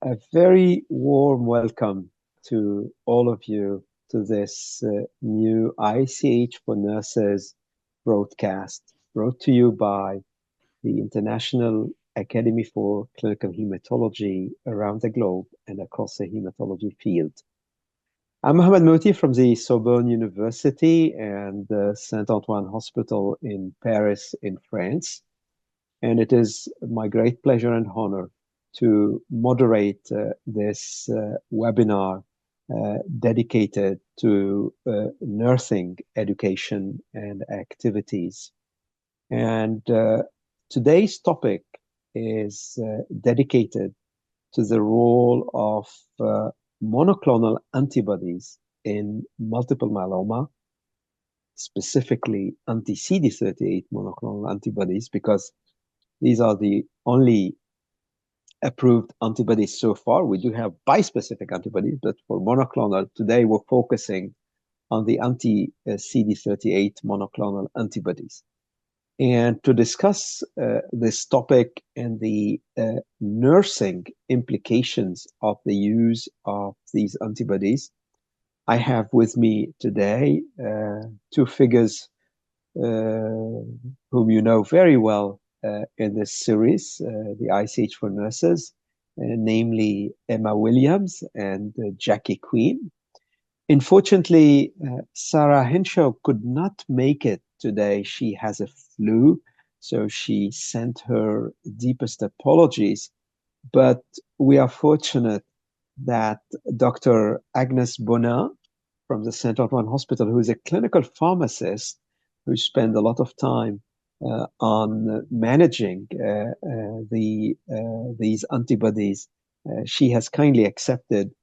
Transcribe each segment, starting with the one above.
A very warm welcome to all of you to this new ICH for Nurses broadcast, brought to you by the International Academy for Clinical Hematology around the globe and across the hematology field. I'm Mohamed Mouti from the Sorbonne University and the Saint-Antoine Hospital in Paris, in France. And it is my great pleasure and honor to moderate this webinar dedicated to nursing education and activities. And today's topic is dedicated to the role of monoclonal antibodies in multiple myeloma, specifically anti-CD38 monoclonal antibodies, because these are the only approved antibodies so far. We do have bispecific antibodies, but for monoclonal, today we're focusing on the anti-CD38 monoclonal antibodies. And to discuss this topic and the nursing implications of the use of these antibodies, I have with me today two figures whom you know very well in this series, the ICH for Nurses, namely Emma Williams and Jackie Quinn. Unfortunately, Sarah Henshaw could not make it today. She has a flu, so she sent her deepest apologies. But we are fortunate that Dr. Agnes Bonnin from the Saint-Antoine Hospital, who is a clinical pharmacist who spent a lot of time on managing these antibodies, she has kindly accepted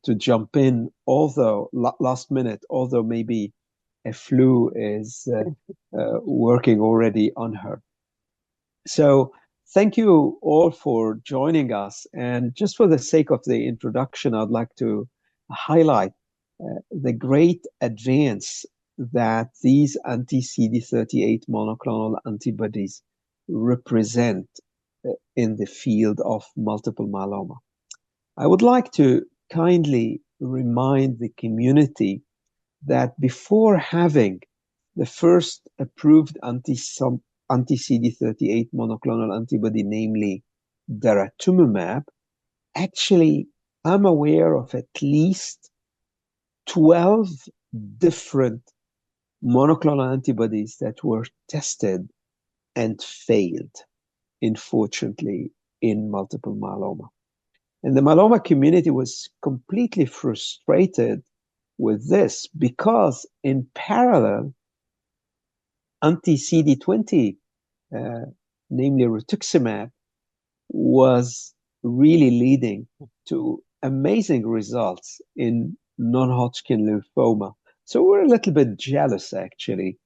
to jump in, although last minute, although maybe a flu is working already on her. So thank you all for joining us. And just for the sake of the introduction, I'd like to highlight the great advance that these anti-CD38 monoclonal antibodies represent in the field of multiple myeloma. I would like to kindly remind the community that before having the first approved anti-CD38 monoclonal antibody, namely daratumumab, actually, I'm aware of at least 12 different monoclonal antibodies that were tested and failed, unfortunately, in multiple myeloma. And the myeloma community was completely frustrated with this because in parallel, anti-CD20, namely rituximab, was really leading to amazing results in non-Hodgkin lymphoma. So we're a little bit jealous, actually,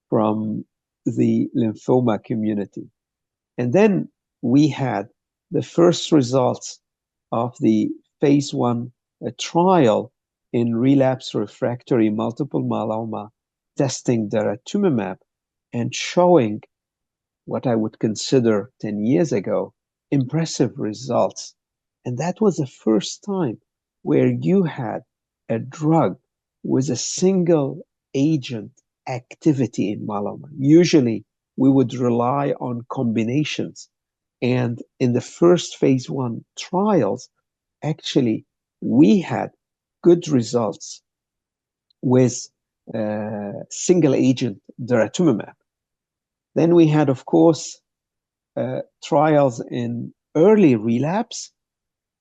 from the lymphoma community. And then we had the first results of the phase 1 trial in relapse refractory multiple myeloma, testing daratumumab and showing what I would consider 10 years ago impressive results. And that was the first time where you had a drug with a single agent activity in myeloma. Usually we would rely on combinations. And in the first phase 1 trials, actually, we had good results with single agent daratumumab. Then we had, of course, trials in early relapse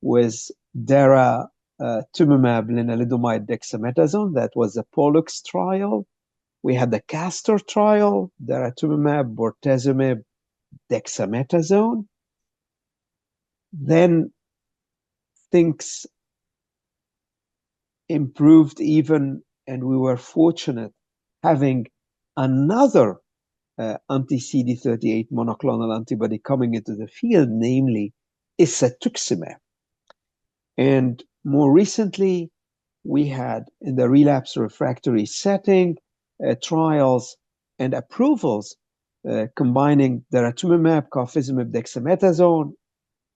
with daratumumab, lenalidomide, dexamethasone. That was the Pollux trial. We had the Castor trial, daratumumab, bortezomib, dexamethasone. Then things improved even, and we were fortunate having another anti-CD38 monoclonal antibody coming into the field, namely isatuximab. And more recently, we had in the relapse refractory setting trials and approvals combining daratumumab, carfilzomib, dexamethasone.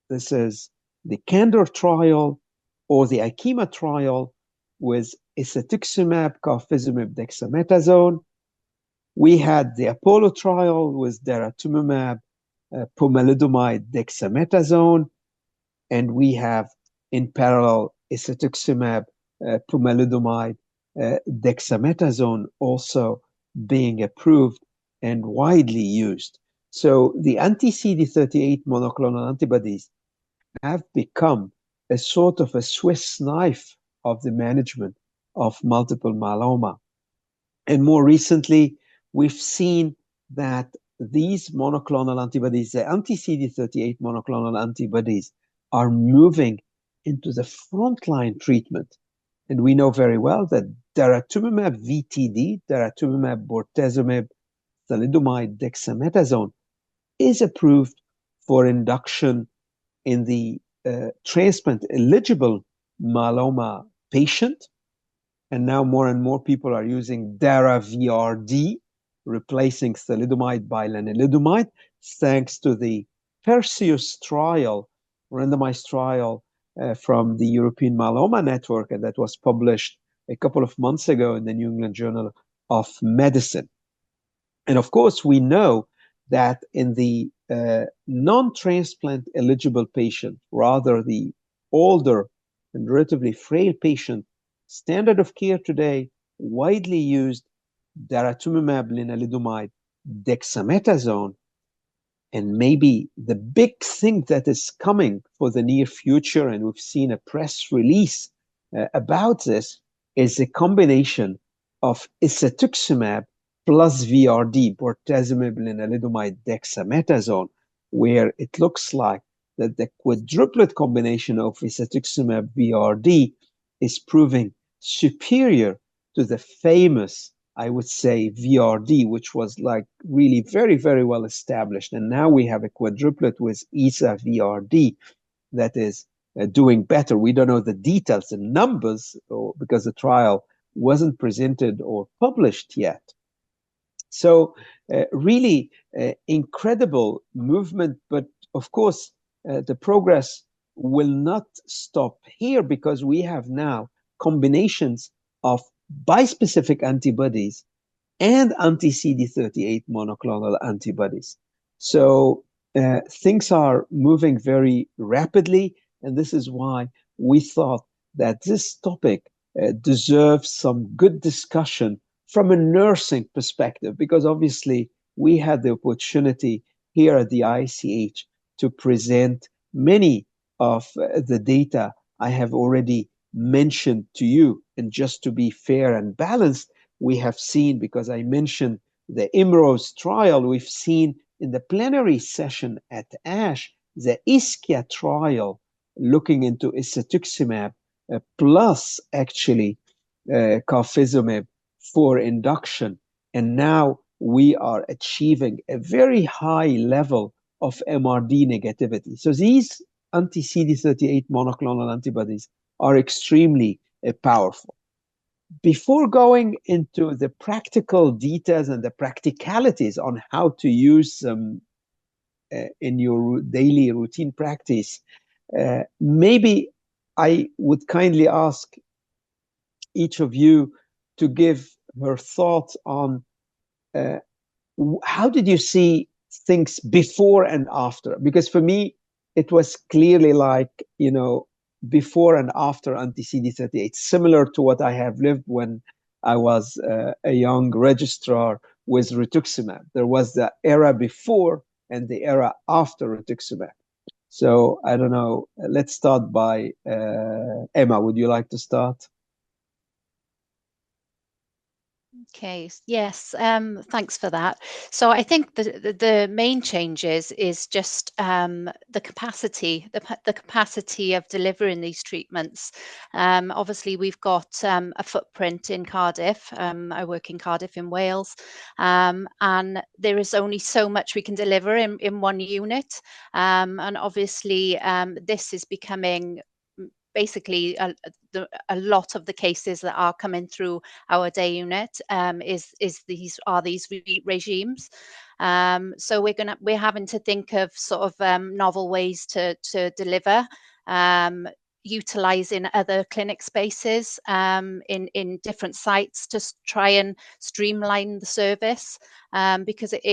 This is the Candor trial or the IKEMA trial with isatuximab, carfilzomib, dexamethasone. We had the Apollo trial with daratumumab, pomalidomide, dexamethasone, and we have in parallel isatuximab, pomalidomide, dexamethasone also being approved and widely used. So the anti-CD38 monoclonal antibodies have become a sort of a Swiss knife of the management of multiple myeloma. And more recently, we've seen that these monoclonal antibodies, the anti-CD38 monoclonal antibodies, are moving into the frontline treatment. And we know very well that daratumumab VTD, daratumumab bortezomib, thalidomide, dexamethasone, is approved for induction in the transplant-eligible myeloma patient. And now more and more people are using Dara-VRD, replacing thalidomide by lenalidomide, thanks to the Perseus trial, randomized trial from the European Myeloma Network, and that was published a couple of months ago in the New England Journal of Medicine. And of course, we know that in the non-transplant eligible patient, rather the older and relatively frail patient, standard of care today, widely used daratumumab, lenalidomide, dexamethasone, and maybe the big thing that is coming for the near future, and we've seen a press release about this, is a combination of isatuximab plus VRD, bortezomib, lenalidomide, dexamethasone, where it looks like that the quadruplet combination of isatuximab VRD is proving superior to the famous, I would say, VRD, which was like really very, very well established. And now we have a quadruplet with ISA VRD that is doing better. We don't know the details and numbers because the trial wasn't presented or published yet. So really incredible movement, but of course the progress will not stop here because we have now combinations of bispecific antibodies and anti-CD38 monoclonal antibodies. So things are moving very rapidly, and this is why we thought that this topic deserves some good discussion from a nursing perspective, because obviously we had the opportunity here at the ICH to present many of the data I have already mentioned to you. And just to be fair and balanced, we have seen, because I mentioned the IMROS trial, we've seen in the plenary session at ASH, the ISKIA trial looking into isatuximab plus actually carfilzomib for induction. And now we are achieving a very high level of MRD negativity. So these anti-CD38 monoclonal antibodies are extremely powerful. Before going into the practical details and the practicalities on how to use them in your daily routine practice, maybe I would kindly ask each of you to give her thoughts on how did you see things before and after? Because for me, it was clearly like, before and after anti-CD38, similar to what I have lived when I was a young registrar with rituximab. There was the era before and the era after rituximab. So I don't know. Let's start by Emma. Would you like to start? Okay, yes, thanks for that. So I think the main changes is just the capacity, the capacity of delivering these treatments. Obviously, we've got a footprint in Cardiff. I work in Cardiff in Wales, and there is only so much we can deliver in one unit. And obviously, this is becoming basically a lot of the cases that are coming through our day unit is these regimes. So we're having to think of sort of novel ways to deliver utilizing other clinic spaces in different sites to try and streamline the service, because it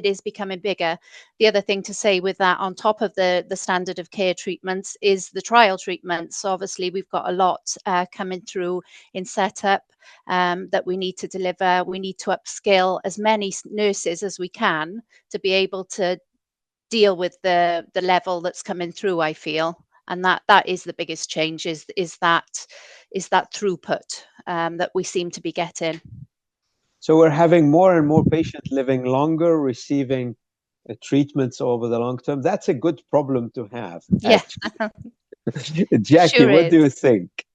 is becoming bigger. The other thing to say with that, on top of the standard of care treatments, is the trial treatments. So obviously we've got a lot coming through in setup that we need to deliver. We need to upskill as many nurses as we can to be able to deal with the level that's coming through, I feel. And that is the biggest change, is that throughput that we seem to be getting. So we're having more and more patients living longer, receiving treatments over the long term. That's a good problem to have, Yeah. Jackie, Sure what is. do you think?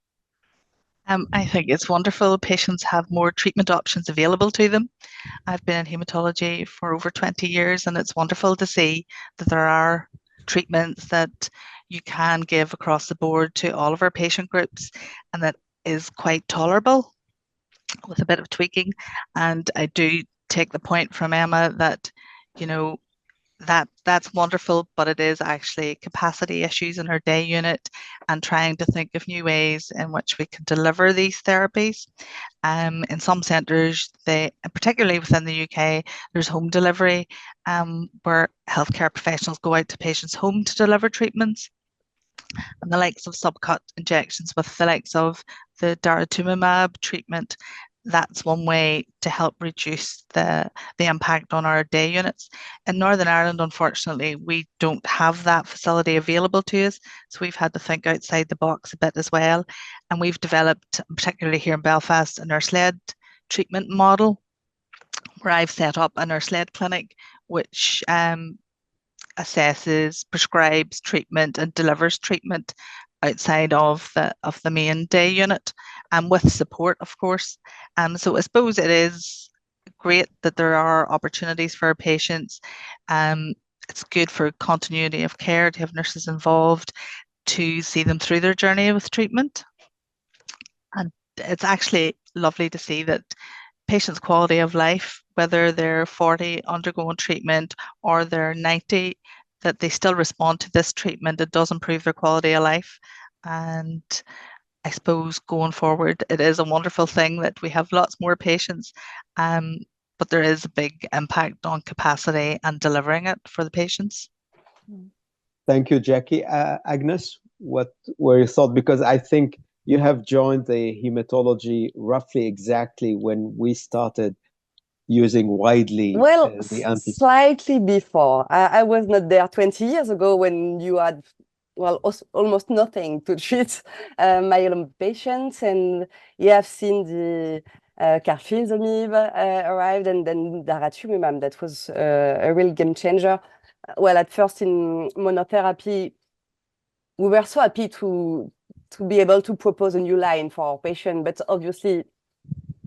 I think it's wonderful. Patients have more treatment options available to them. I've been in haematology for over 20 years, and it's wonderful to see that there are treatments that you can give across the board to all of our patient groups, and that is quite tolerable with a bit of tweaking. And I do take the point from Emma that, you know, that's wonderful, but it is actually capacity issues in our day unit and trying to think of new ways in which we can deliver these therapies. In some centres, particularly within the UK, there's home delivery, where healthcare professionals go out to patients' home to deliver treatments. And the likes of subcut injections with the likes of the daratumumab treatment, that's one way to help reduce the impact on our day units. In Northern Ireland, unfortunately, we don't have that facility available to us, so we've had to think outside the box a bit as well. And we've developed, particularly here in Belfast, a nurse-led treatment model, where I've set up a nurse-led clinic which assesses, prescribes treatment and delivers treatment outside of the main day unit, and with support, of course. So I suppose it is great that there are opportunities for our patients. It's good for continuity of care to have nurses involved to see them through their journey with treatment. And it's actually lovely to see that patients' quality of life, whether they're 40 undergoing treatment or they're 90, that they still respond to this treatment. It does improve their quality of life. And I suppose going forward, it is a wonderful thing that we have lots more patients, but there is a big impact on capacity and delivering it for the patients. Thank you, Jackie. Agnes, what were your thoughts? Because I think you have joined the hematology roughly exactly when we started using widely the anti. Slightly before. I was not there 20 years ago when you had, well, almost nothing to treat myeloma patients. And you have seen the carfilzomib arrived, and then daratumumab. That was a real game changer. Well, at first in monotherapy, we were so happy to be able to propose a new line for our patient, but obviously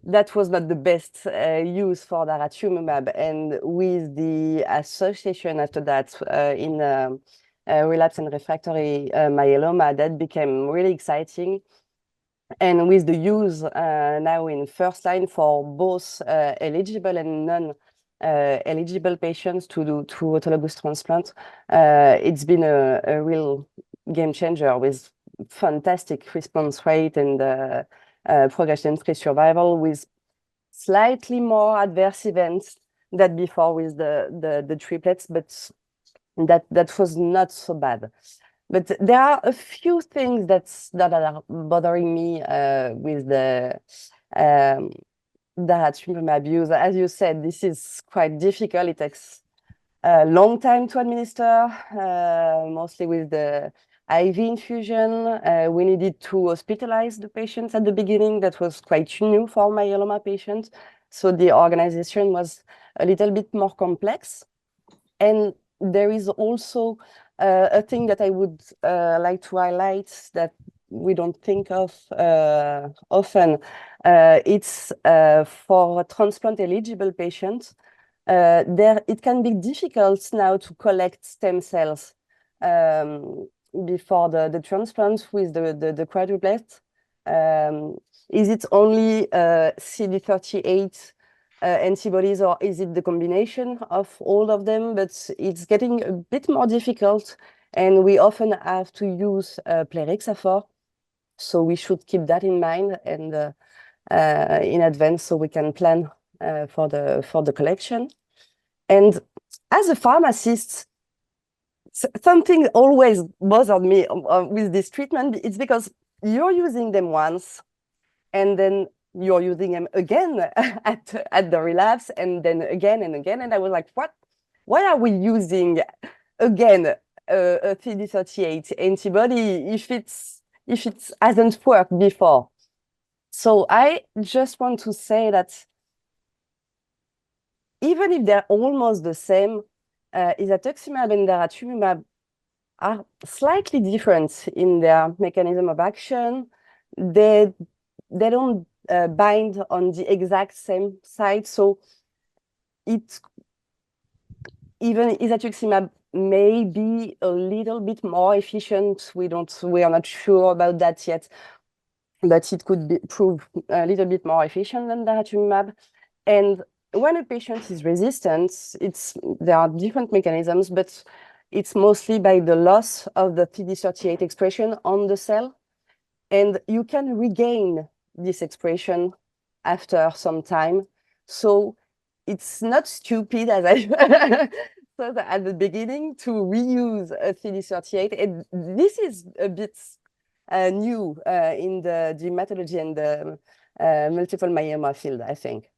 that was not the best use for daratumumab. And with the association after that in relapse and refractory myeloma, that became really exciting. And with the use now in first line for both eligible and non-eligible patients to do autologous transplant, it's been a real game changer with fantastic response rate and progression-free survival, with slightly more adverse events than before with the triplets, but that was not so bad. But there are a few things that are bothering me with the daratumumab use. As you said, this is quite difficult. It takes a long time to administer, mostly with the IV infusion. We needed to hospitalize the patients at the beginning. That was quite new for myeloma patients. So the organization was a little bit more complex. And there is also a thing that I would like to highlight that we don't think of often. It's for transplant eligible patients. It can be difficult now to collect stem cells before the transplant with the quadruplet. Is it only CD38 antibodies, or is it the combination of all of them? But it's getting a bit more difficult and we often have to use plerixafor. So we should keep that in mind and in advance, so we can plan for the collection. And as a pharmacist, something always bothered me with this treatment. It's because you're using them once, and then you're using them again at the relapse, and then again and again. And I was like, what? Why are we using again a CD38 antibody if it hasn't worked before? So I just want to say that even if they're almost the same, isatuximab and daratumumab are slightly different in their mechanism of action. They don't bind on the exact same site, so even isatuximab may be a little bit more efficient. We are not sure about that yet, but it could prove a little bit more efficient than daratumumab. And when a patient is resistant, there are different mechanisms, but it's mostly by the loss of the CD38 expression on the cell. And you can regain this expression after some time. So it's not stupid, as I thought at the beginning, to reuse a CD38. And this is a bit new in the hematology and the multiple myeloma field, I think.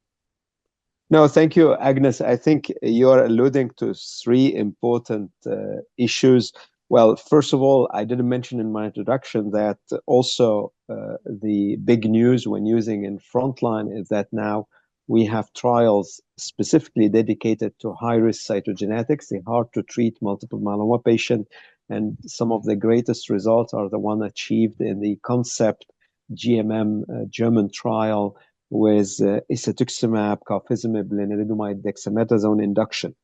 No, thank you, Agnes. I think you're alluding to three important issues. Well, first of all, I didn't mention in my introduction that also the big news when using in frontline is that now we have trials specifically dedicated to high-risk cytogenetics, the hard-to-treat multiple myeloma patient, and some of the greatest results are the one achieved in the CONCEPT GMM German trial with isatuximab, carfilzomib, lenalidomide, dexamethasone induction.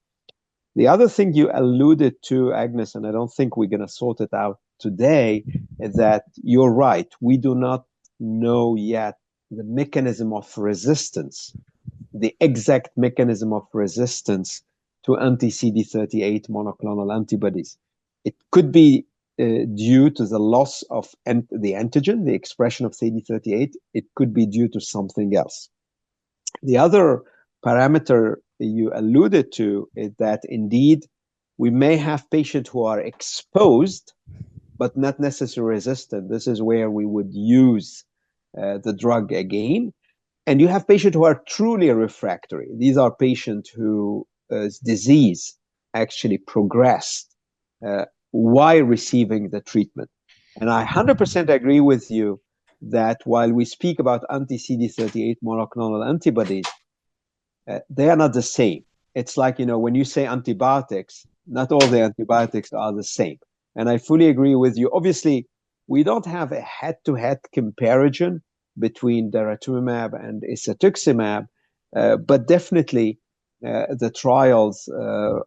The other thing you alluded to, Agnes, and I don't think we're going to sort it out today, is that you're right. We do not know yet the mechanism of resistance, the exact mechanism of resistance to anti-CD38 monoclonal antibodies. It could be due to the loss of the antigen, the expression of CD38. It could be due to something else. The other parameter you alluded to is that indeed we may have patients who are exposed but not necessarily resistant. This is where we would use the drug again. And you have patients who are truly refractory. These are patients whose disease actually progressed while receiving the treatment. And I 100% agree with you that while we speak about anti-CD38 monoclonal antibodies, they are not the same. It's like, when you say antibiotics, not all the antibiotics are the same. And I fully agree with you. Obviously, we don't have a head-to-head comparison between daratumumab and isatuximab, but definitely the trials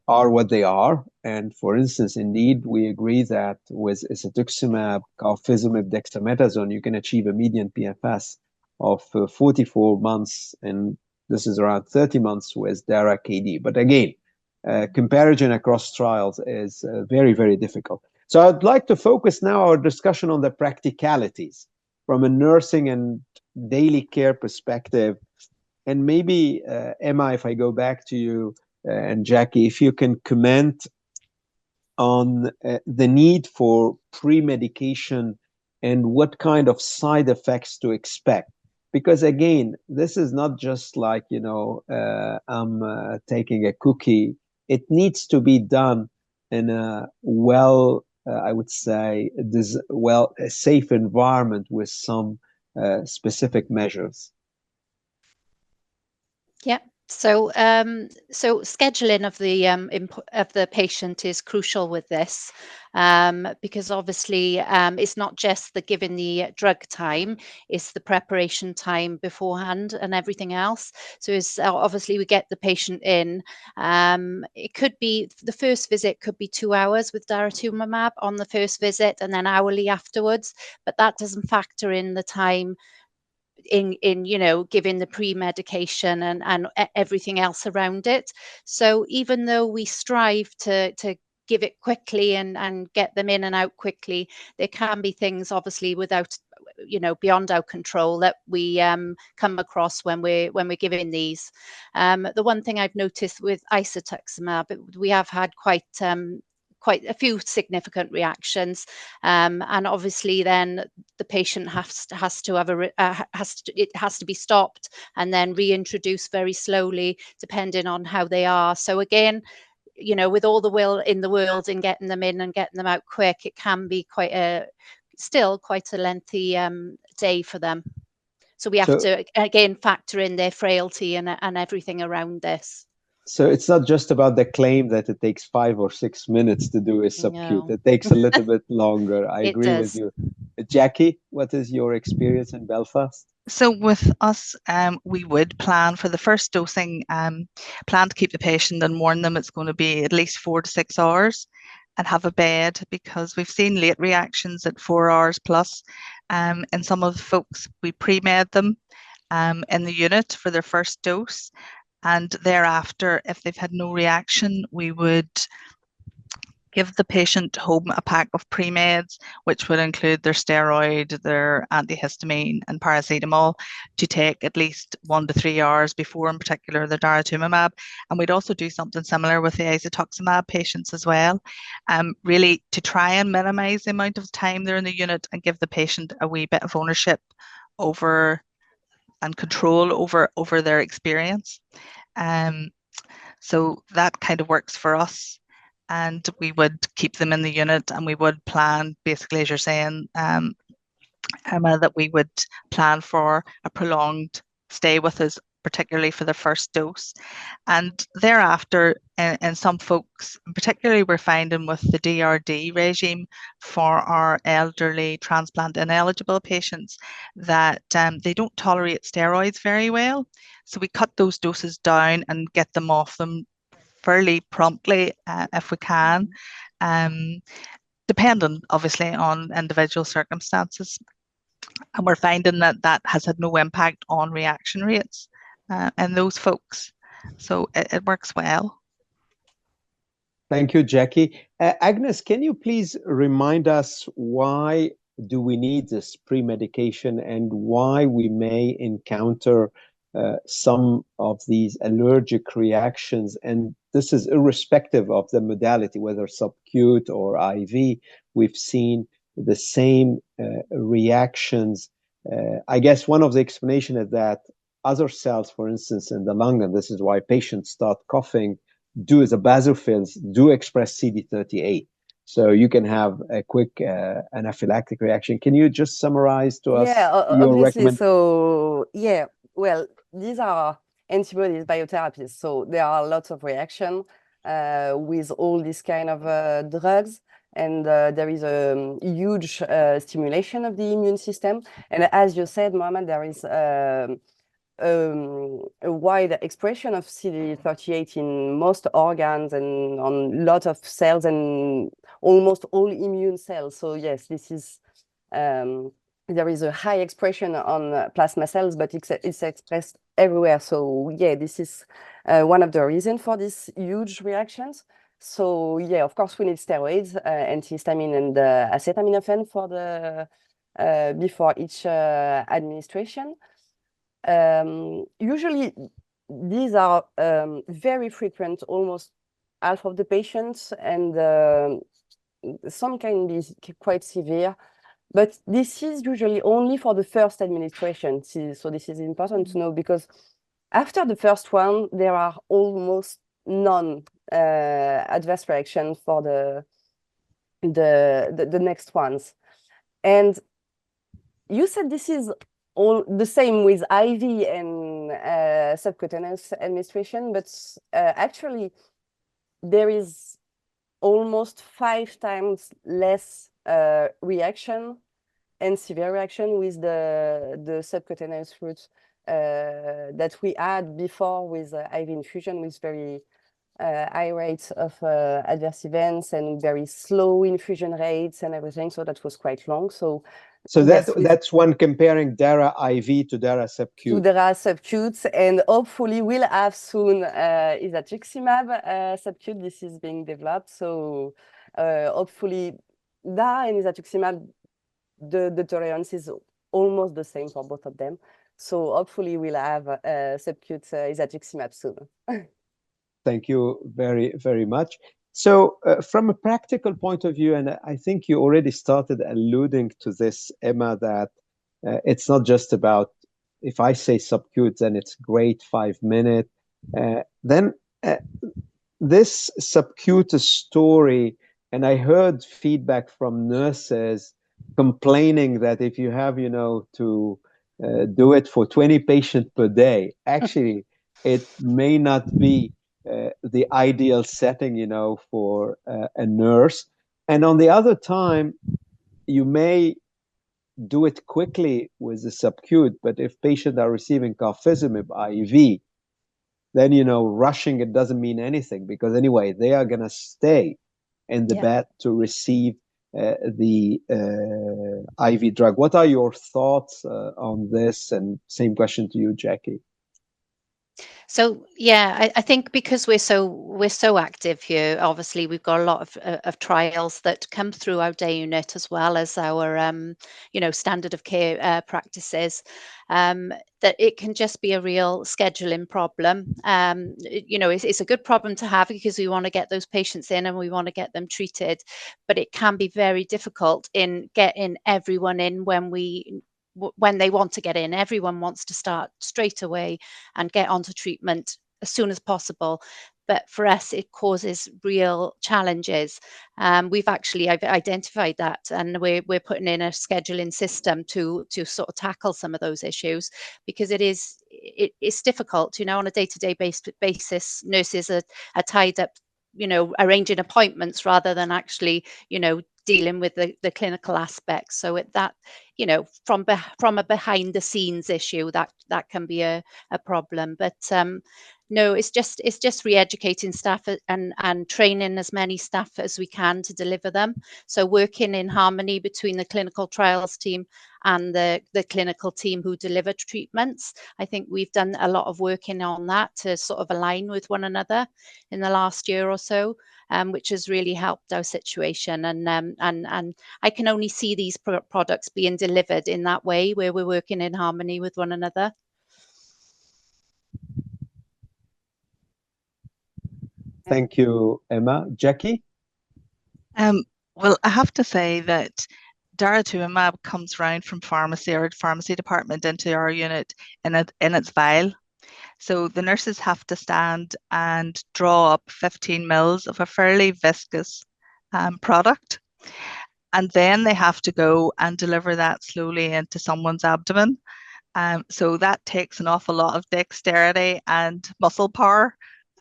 are what they are. And for instance, indeed, we agree that with isatuximab, carfilzomib, dexamethasone, you can achieve a median PFS of 44 months, and this is around 30 months with dara-KD. But again, comparison across trials is very, very difficult. So I'd like to focus now our discussion on the practicalities from a nursing and daily care perspective. And maybe, Emma, if I go back to you and Jackie, if you can comment on the need for pre-medication and what kind of side effects to expect. Because again, this is not just like, I'm taking a cookie. It needs to be done in a I would say, a safe environment with some specific measures. Yeah. So scheduling of the patient is crucial with this, because obviously it's not just the giving the drug time, it's the preparation time beforehand and everything else. So it's obviously we get the patient in. It could be the first visit could be 2 hours with daratumumab on the first visit, and then hourly afterwards. But that doesn't factor in the time in giving the pre-medication and everything else around it. So even though we strive to give it quickly and get them in and out quickly. There can be things, obviously, beyond our control that we come across when we're giving these. The one thing I've noticed with isatuximab, we have had quite a few significant reactions, and obviously then the patient has to have it has to be stopped and then reintroduced very slowly, depending on how they are. So again, with all the will in the world in getting them in and getting them out quick, it can be still quite a lengthy day for them. So we have to again factor in their frailty and everything around this. So it's not just about the claim that it takes 5 or 6 minutes to do a subcut. No. It takes a little bit longer. I agree with you. Jackie, what is your experience in Belfast? So with us, we would plan for the first dosing, plan to keep the patient and warn them it's going to be at least 4 to 6 hours and have a bed, because we've seen late reactions at 4 hours plus. And some of the folks, we pre-med them in the unit for their first dose. And thereafter, if they've had no reaction, we would give the patient home a pack of pre-meds, which would include their steroid, their antihistamine and paracetamol, to take at least 1 to 3 hours before, in particular, the daratumumab. And we'd also do something similar with the isatuximab patients as well, really to try and minimize the amount of time they're in the unit and give the patient a wee bit of ownership over and control over their experience. So that kind of works for us. And we would keep them in the unit, and we would plan, basically, as you're saying, Emma, that we would plan for a prolonged stay with us, particularly for the first dose. And thereafter, in some folks, particularly we're finding with the DRD regime for our elderly transplant ineligible patients, that they don't tolerate steroids very well. So we cut those doses down and get them off them fairly promptly if we can, depending obviously on individual circumstances. And we're finding that has had no impact on reaction rates in those folks. So it works well. Thank you, Jackie. Agnes, can you please remind us why do we need this pre-medication and why we may encounter some of these allergic reactions? And this is irrespective of the modality, whether subcut or IV. We've seen the same reactions. I guess one of the explanations is that other cells, for instance, in the lung, and this is why patients start coughing, the basophils do express CD38. So you can have a quick anaphylactic reaction. Can you just summarize to us your recommendation? So, yeah, well, these are antibodies, biotherapies. So there are lots of reaction with all these kind of drugs. And there is a huge stimulation of the immune system. And as you said, Mohammed, there is a wide expression of CD38 in most organs and on lot of cells and almost all immune cells. So yes, this is there is a high expression on plasma cells, but it's expressed everywhere. So yeah, this is one of the reasons for these huge reactions. So yeah, of course we need steroids, antihistamine and acetaminophen for the before each administration. Usually these are very frequent, almost half of the patients, and some can be quite severe, but this is usually only for the first administration. So this is important to know, because after the first one, there are almost none adverse reaction for the next ones. And you said this is all the same with IV and subcutaneous administration, but actually there is almost 5 times less reaction and severe reaction with the subcutaneous route that we had before with IV infusion, with very high rates of adverse events and very slow infusion rates and everything. So that was quite long. So yes, that's when comparing DARA IV to DARA subQ. To DARA subQ, and hopefully we'll have soon isatuximab subQ. This is being developed. So hopefully DARA and isatuximab, the tolerance is almost the same for both of them. So hopefully we'll have subQ isatuximab soon. Thank you very, very much. So from a practical point of view, and I think you already started alluding to this, Emma, that it's not just about, if I say subcute, then it's great, 5 minutes. Then this subcutaneous story, and I heard feedback from nurses complaining that if you have, to do it for 20 patients per day, actually, it may not be the ideal setting, for a nurse. And on the other time, you may do it quickly with the subcute, but if patients are receiving carfilzomib IV, then, rushing it doesn't mean anything, because anyway, they are going to stay in the bed to receive the IV drug. What are your thoughts on this? And same question to you, Jackie. So yeah, I think because we're so active here, obviously we've got a lot of trials that come through our day unit as well as our standard of care practices. That it can just be a real scheduling problem. It's a good problem to have because we want to get those patients in and we want to get them treated, but it can be very difficult in getting everyone in when they want to get in. Everyone wants to start straight away and get onto treatment as soon as possible. But for us, it causes real challenges. We've actually identified that, and we're putting in a scheduling system to sort of tackle some of those issues, because it's difficult. On a day-to-day basis, nurses are tied up, arranging appointments rather than actually, dealing with the clinical aspects. So that, from a behind the scenes issue, that can be a problem. But no, it's just re-educating staff and training as many staff as we can to deliver them. So working in harmony between the clinical trials team and the clinical team who deliver treatments. I think we've done a lot of working on that to sort of align with one another in the last year or so, which has really helped our situation. And I can only see these products being delivered in that way, where we're working in harmony with one another. Thank you, Emma. Jackie? Well, I have to say that daratumumab comes round from pharmacy or pharmacy department into our unit in its vial. So the nurses have to stand and draw up 15 mils of a fairly viscous product. And then they have to go and deliver that slowly into someone's abdomen. So that takes an awful lot of dexterity and muscle power,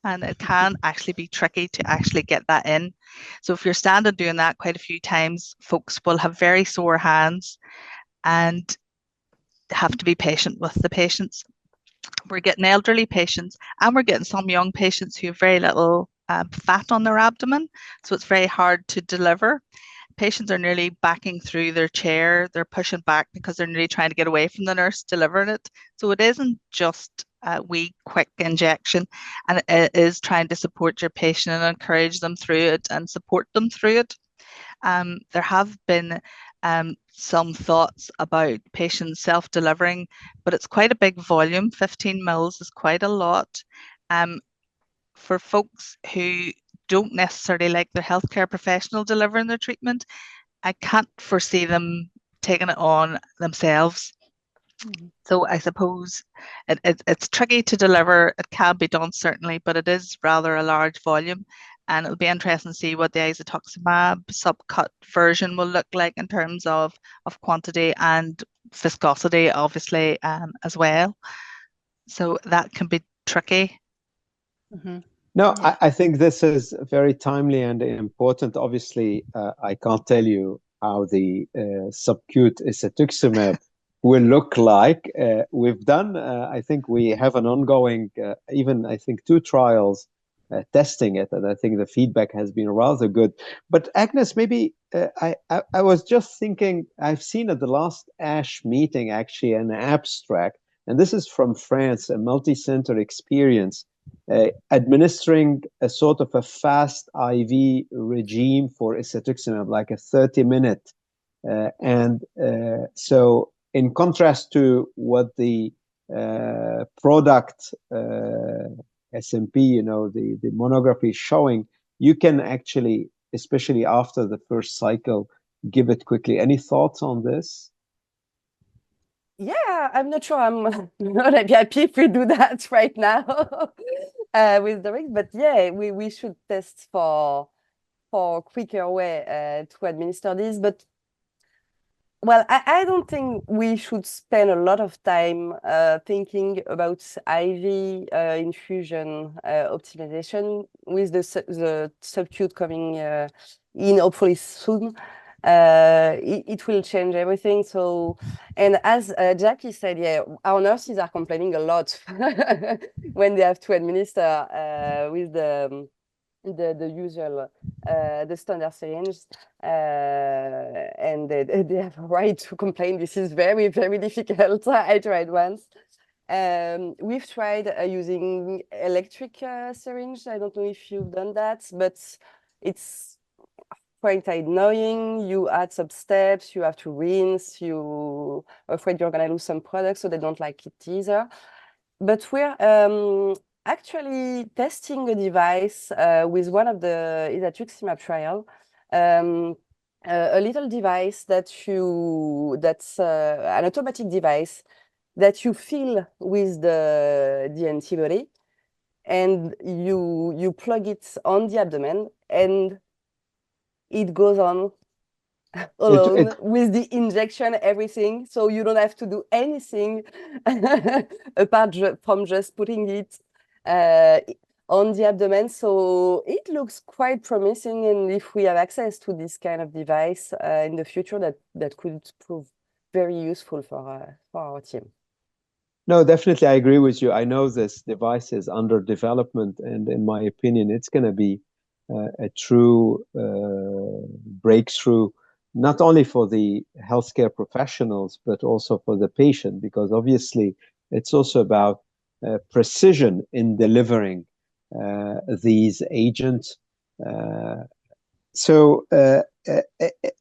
and it can actually be tricky to actually get that in. So if you're standing doing that quite a few times, folks will have very sore hands and have to be patient with the patients. We're getting elderly patients and we're getting some young patients who have very little fat on their abdomen, so it's very hard to deliver. Patients are nearly backing through their chair. They're pushing back because they're nearly trying to get away from the nurse delivering it. So it isn't just a wee quick injection, and it is trying to support your patient and encourage them through it and support them through it. There have been some thoughts about patients self-delivering, but it's quite a big volume. 15 mils is quite a lot. For folks who don't necessarily like their healthcare professional delivering their treatment, I can't foresee them taking it on themselves. Mm-hmm. So I suppose it's tricky to deliver. It can be done, certainly, but it is rather a large volume. And it'll be interesting to see what the isatuximab subcut version will look like in terms of quantity and viscosity, obviously, as well. So that can be tricky. Mm-hmm. No, yeah. I think this is very timely and important. Obviously, I can't tell you how the subcute isatuximab will look like. We've done, I think we have an ongoing, even I think 2 trials testing it, and I think the feedback has been rather good. But Agnes, maybe I was just thinking, I've seen at the last ASH meeting actually an abstract, and this is from France, a multi-center experience, administering a sort of a fast IV regime for isatuximab, like a 30-minute. And so in contrast to what the product SMP, the monography is showing, you can actually, especially after the first cycle, give it quickly. Any thoughts on this? Yeah, I'm not sure I'm not happy if we do that right now with the rig, but yeah, we should test for quicker way to administer this. But well, I don't think we should spend a lot of time thinking about IV infusion optimization with the subcute coming in hopefully soon. It will change everything. So, and as Jackie said, yeah, our nurses are complaining a lot when they have to administer with the usual the standard syringe, and they have a right to complain. This is very, very difficult. I tried once. We've tried using electric syringe. I don't know if you've done that, but it's quite annoying. You add some steps, you have to rinse, you're afraid you're gonna lose some products, so they don't like it either. But we're actually testing a device with one of the isatuximab trial, a little device that's an automatic device that you fill with the antibody, and you plug it on the abdomen, and it goes on alone with the injection, everything. So you don't have to do anything apart from just putting it on the abdomen. So it looks quite promising. And if we have access to this kind of device in the future, that could prove very useful for our team. No, definitely, I agree with you. I know this device is under development, and in my opinion, it's going to be a true breakthrough, not only for the healthcare professionals, but also for the patient, because obviously it's also about precision in delivering these agents. So,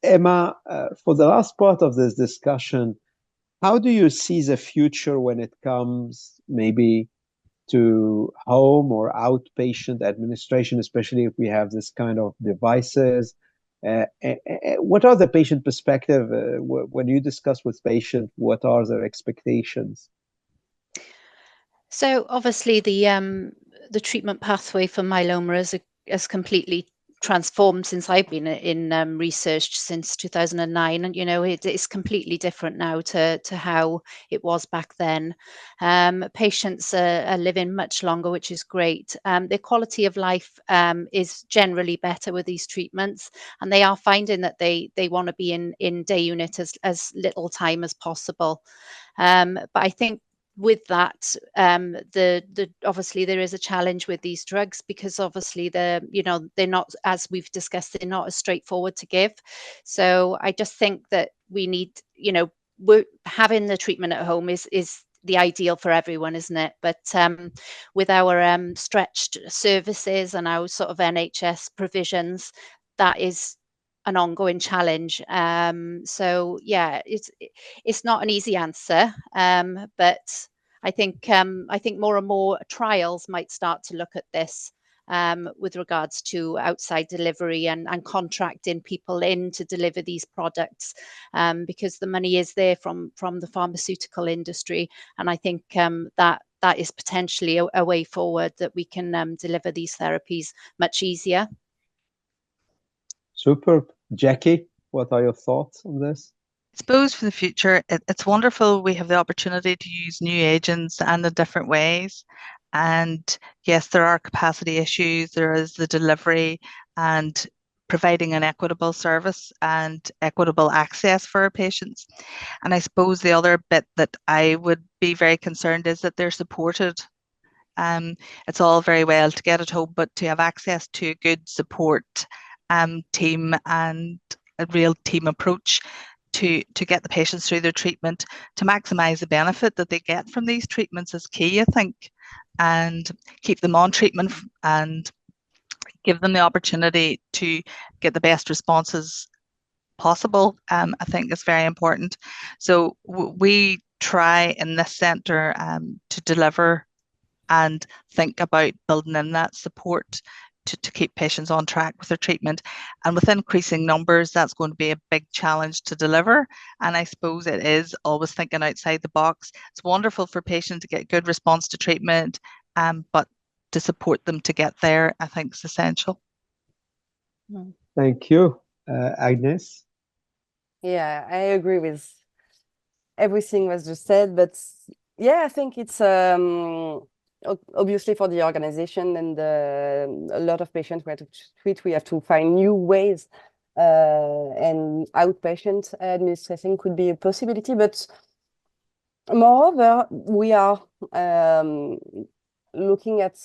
Emma, for the last part of this discussion, how do you see the future when it comes maybe to home or outpatient administration, especially if we have this kind of devices? What are the patient perspective when you discuss with patients? What are their expectations? So obviously the treatment pathway for myeloma has completely transformed since I've been in research since 2009, and it is completely different now to how it was back then. Patients are living much longer, which is great. Their quality of life is generally better with these treatments, and they are finding that they want to be in day unit as little time as possible. But I think with that, the obviously there is a challenge with these drugs, because obviously they're not, as we've discussed, they're not as straightforward to give. So I just think that we need, we're having the treatment at home is the ideal for everyone, isn't it? But with our stretched services and our sort of NHS provisions, that is an ongoing challenge. So yeah, it's not an easy answer, but I think more and more trials might start to look at this with regards to outside delivery and contracting people in to deliver these products, because the money is there from the pharmaceutical industry, and I think that is potentially a way forward, that we can deliver these therapies much easier. Superb. Jackie, what are your thoughts on this? I suppose for the future, it's wonderful we have the opportunity to use new agents and in different ways. And yes, there are capacity issues, there is the delivery and providing an equitable service and equitable access for our patients. And I suppose the other bit that I would be very concerned is that they're supported It's all very well to get it home, but to have access to a good support team and a real team approach to get the patients through their treatment, to maximise the benefit that they get from these treatments is key, I think, and keep them on treatment and give them the opportunity to get the best responses possible, I think is very important. So we try in this centre to deliver and think about building in that support to keep patients on track with their treatment. And with increasing numbers, that's going to be a big challenge to deliver. And I suppose it is always thinking outside the box. It's wonderful for patients to get good response to treatment, but to support them to get there, I think is essential. Thank you. Agnes? Yeah, I agree with everything was just said, but yeah, I think it's obviously for the organization and a lot of patients we have to treat, we have to find new ways, and outpatient administration could be a possibility. But moreover, we are looking at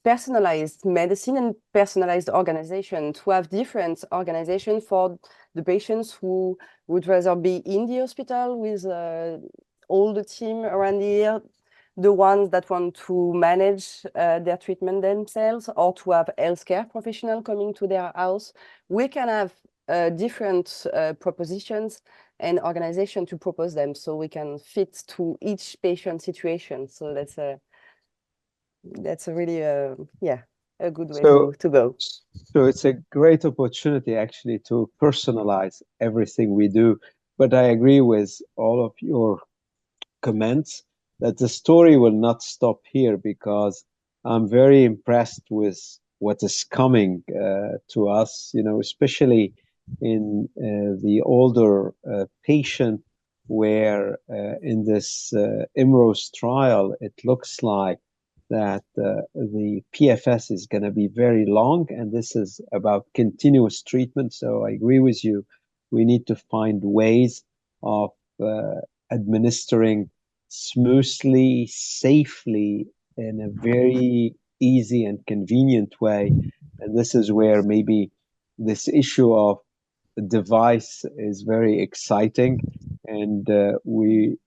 personalized medicine and personalized organization, to have different organization for the patients who would rather be in the hospital with all the team around the year, the ones that want to manage their treatment themselves, or to have healthcare professional coming to their house. We can have different propositions and organization to propose them, so we can fit to each patient situation. So that's a really a good way to go. So it's a great opportunity actually to personalize everything we do. But I agree with all of your comments that the story will not stop here, because I'm very impressed with what is coming to us, especially in the older patient, where in this IMROS trial, it looks like that the PFS is going to be very long, and this is about continuous treatment. So I agree with you. We need to find ways of administering smoothly, safely, in a very easy and convenient way. And this is where maybe this issue of the device is very exciting. And we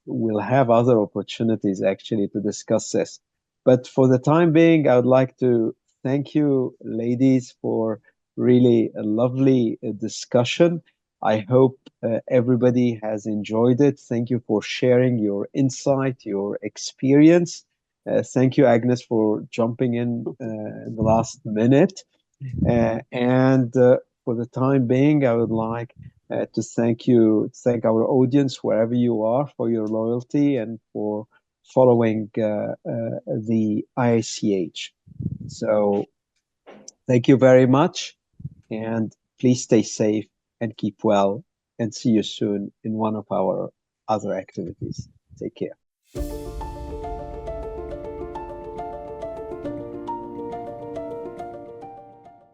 will have other opportunities actually to discuss this. But for the time being, I would like to thank you, ladies, for really a lovely discussion. I hope everybody has enjoyed it. Thank you for sharing your insight, your experience. Thank you, Agnes, for jumping in the last minute. And for the time being, I would like to thank our audience, wherever you are, for your loyalty and for following the IACH. So thank you very much, and please stay safe and keep well, and see you soon in one of our other activities. Take care.